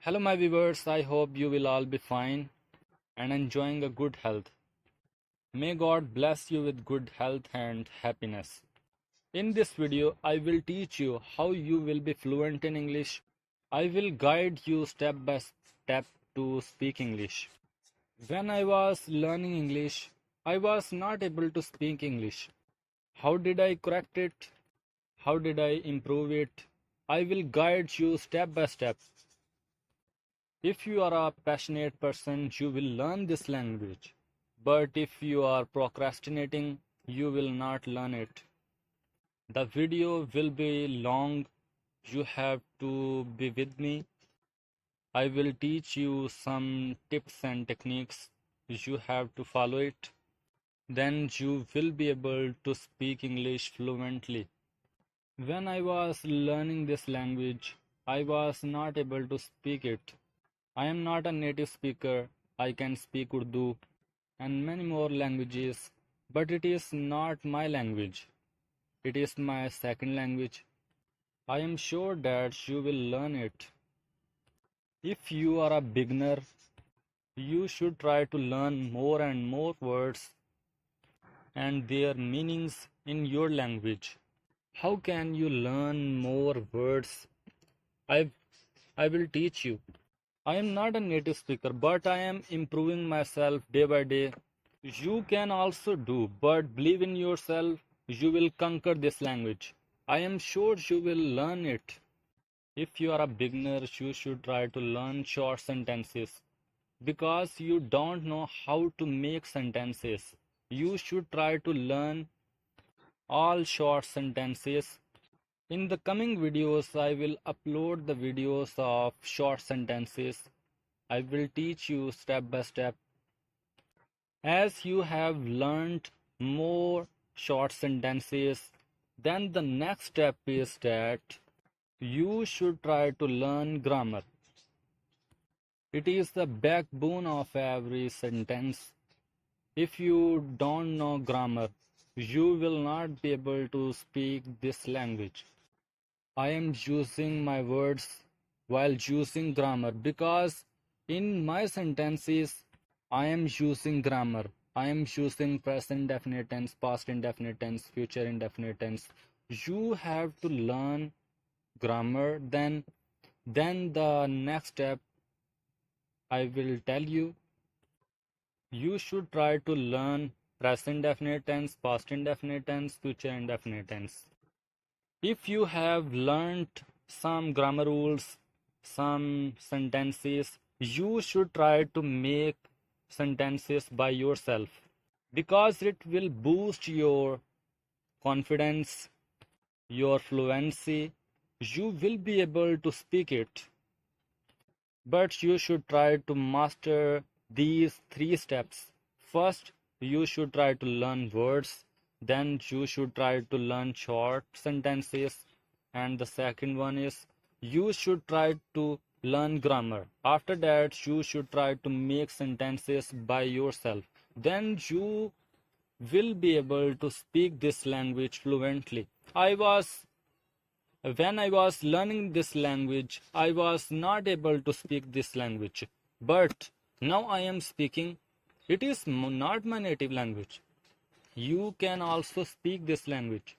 Hello, my viewers. I hope you will all be fine and enjoying a good health. May God bless you with good health and happiness. In this video, I will teach you how you will be fluent in English. I will guide you step by step to speak English. When I was learning English, I was not able to speak English. How did I correct it? How did I improve it? I will guide you step by step. If you are a passionate person, you will learn this language. But if you are procrastinating, you will not learn it. The video will be long. You have to be with me. I will teach you some tips and techniques. You have to follow it. Then you will be able to speak English fluently. When I was learning this language, I was not able to speak it. I am not a native speaker. I can speak Urdu and many more languages, but it is not my language. It is my second language. I am sure that you will learn it. If you are a beginner, you should try to learn more and more words and their meanings in your language. How can you learn more words? I I will teach you. I am not a native speaker, but I am improving myself day by day. You can also do, but believe in yourself, you will conquer this language. I am sure you will learn it. If you are a beginner, you should try to learn short sentences because you don't know how to make sentences. You should try to learn all short sentences. In the coming videos, I will upload the videos of short sentences. I will teach you step by step. As you have learned more short sentences, then the next step is that you should try to learn grammar. It is the backbone of every sentence. If you don't know grammar, you will not be able to speak this language. I am using my words while using grammar because in my sentences I am using grammar. I am using present indefinite tense, past indefinite tense, future indefinite tense. You have to learn grammar, then the next step I will tell you. You should try to learn present indefinite tense, past indefinite tense, future indefinite tense. If you have learned some grammar rules, some sentences, you should try to make sentences by yourself because it will boost your confidence, your fluency. You will be able to speak it, but you should try to master these three steps. First, you should try to learn words, then you should try to learn short sentences, and the second one is you should try to learn grammar. After that, you should try to make sentences by yourself. Then you will be able to speak this language fluently. When I was learning this language, I was not able to speak this language. But now I am speaking. It is not my native language. You can also speak this language.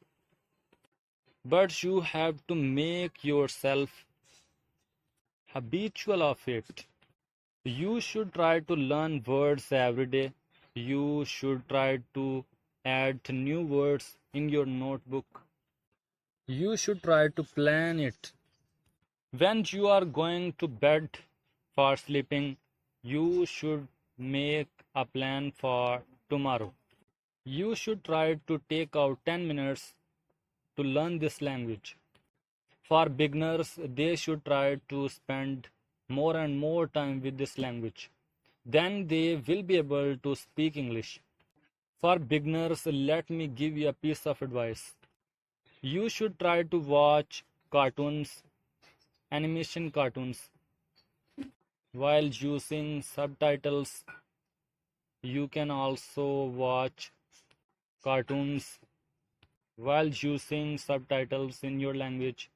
But you have to make yourself habitual of it. You should try to learn words every day. You should try to add new words in your notebook. You should try to plan it. When you are going to bed for sleeping, you should make a plan for tomorrow. You should try to take out 10 minutes to learn this language. For beginners, they should try to spend more and more time with this language. Then they will be able to speak English. For beginners, let me give you a piece of advice. You should try to watch cartoons, animation cartoons, while using subtitles. You can also watch cartoons while using subtitles in your language.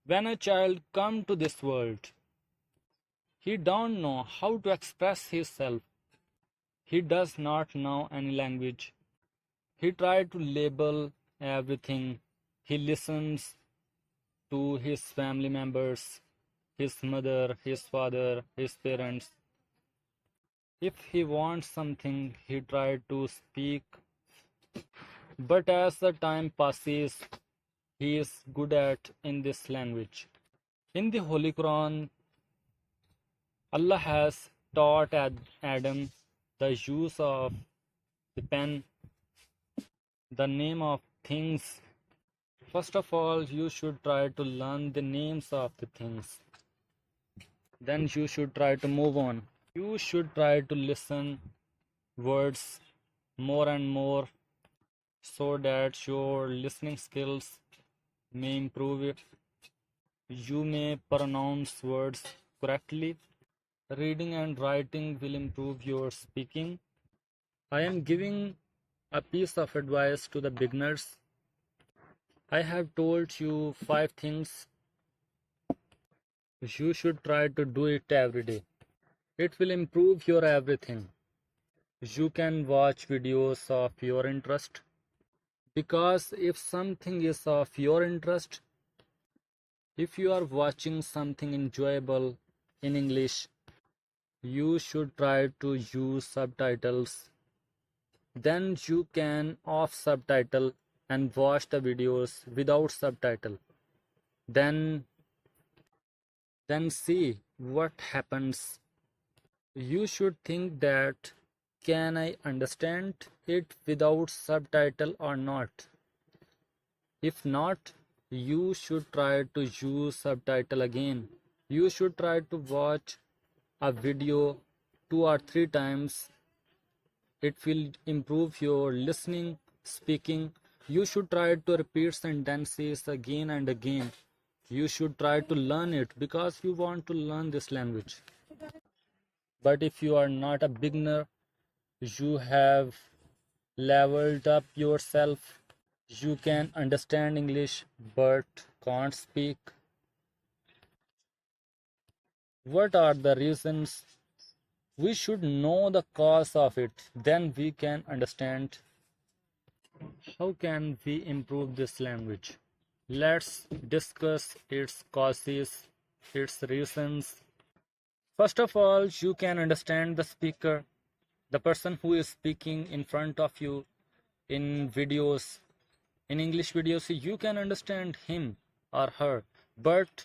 When a child comes to this world, He don't know how to express himself. He does not know any language. He tried to label everything. He listens to his family members, his mother, his father, his parents. If he wants something, he tried to speak, but as the time passes, he is good at in this language. In the Holy Quran, Allah has taught Adam the use of the pen, the name of things. First of all, you should try to learn the names of the things. Then you should try to move on. You should try to listen words more and more so that your listening skills may improve it. You may pronounce words correctly. Reading and writing will improve your speaking. I am giving a piece of advice to the beginners. I have told you 5 things. You should try to do it every day. It will improve your everything. You can watch videos of your interest, because if something is of your interest, if you are watching something enjoyable in English, you should try to use subtitles. Then you can off subtitle and watch the videos without subtitle. Then see what happens. You should think that, can I understand it without subtitle or not? If not, you should try to use subtitle again. You should try to watch a video 2 or 3 times. It will improve your listening, speaking. You should try to repeat sentences again and again. You should try to learn it because you want to learn this language. But if you are not a beginner, you have leveled up yourself. You can understand English but can't speak. What are the reasons? We should know the cause of it. Then we can understand how can we improve this language. Let's discuss its causes, its reasons. First of all, you can understand the speaker, the person who is speaking in front of you in videos, in English videos. You can understand him or her, but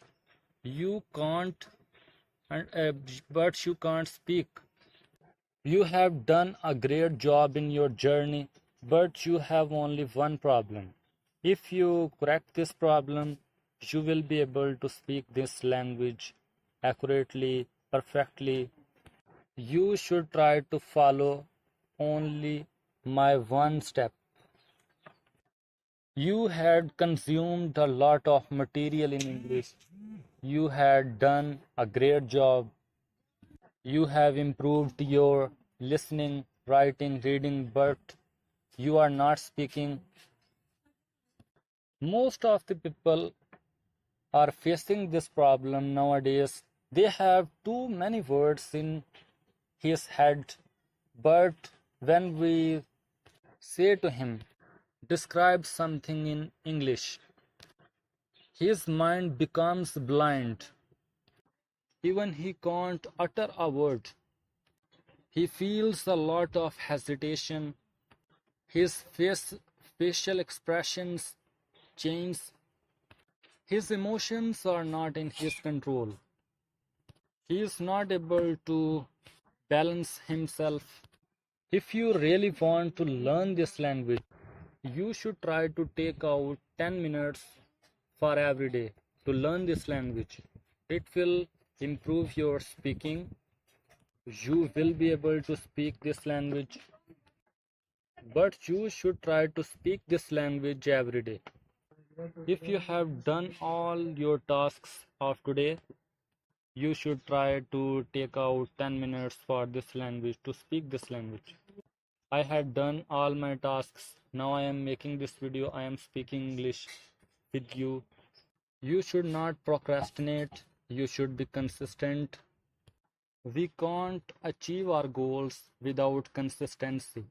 you can't speak. You have done a great job in your journey, but you have only one problem. If you correct this problem, you will be able to speak this language accurately, perfectly. You should try to follow only my one step. You had consumed a lot of material in English. You had done a great job. You have improved your listening, writing, reading, but you are not speaking. Most of the people are facing this problem nowadays. They have too many words in his head, but when we say to him, describe something in English, his mind becomes blind. Even he can't utter a word. He feels a lot of hesitation. His facial expressions change. His emotions are not in his control. He is not able to balance himself. If you really want to learn this language, you should try to take out 10 minutes for every day to learn this language. It will improve your speaking. You will be able to speak this language, but you should try to speak this language every day. If you have done all your tasks of today, you should try to take out 10 minutes for this language, to speak this language. I had done all my tasks. Now I am making this video. I am speaking English with you. You should not procrastinate. You should be consistent. We can't achieve our goals without consistency.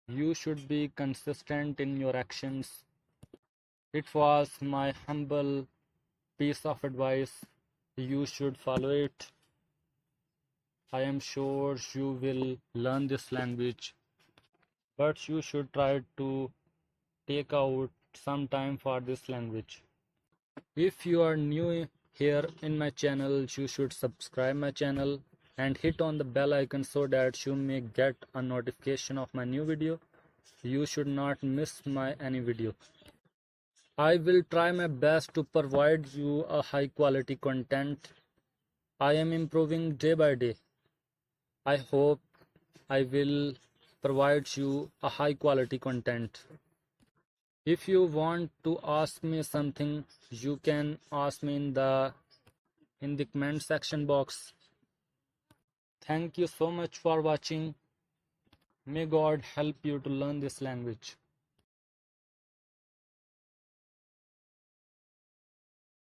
You should be consistent in your actions. It was my humble piece of advice. You should follow it. I am sure you will learn this language, but you should try to take out some time for this language. If you are new here in my channel, you should subscribe my channel and hit on the bell icon so that you may get a notification of my new video. You should not miss my any video. I will try my best to provide you a high quality content. I am improving day by day. I hope I will provide you a high quality content. If you want to ask me something, you can ask me in the comment section box. Thank you so much for watching. May God help you to learn this language.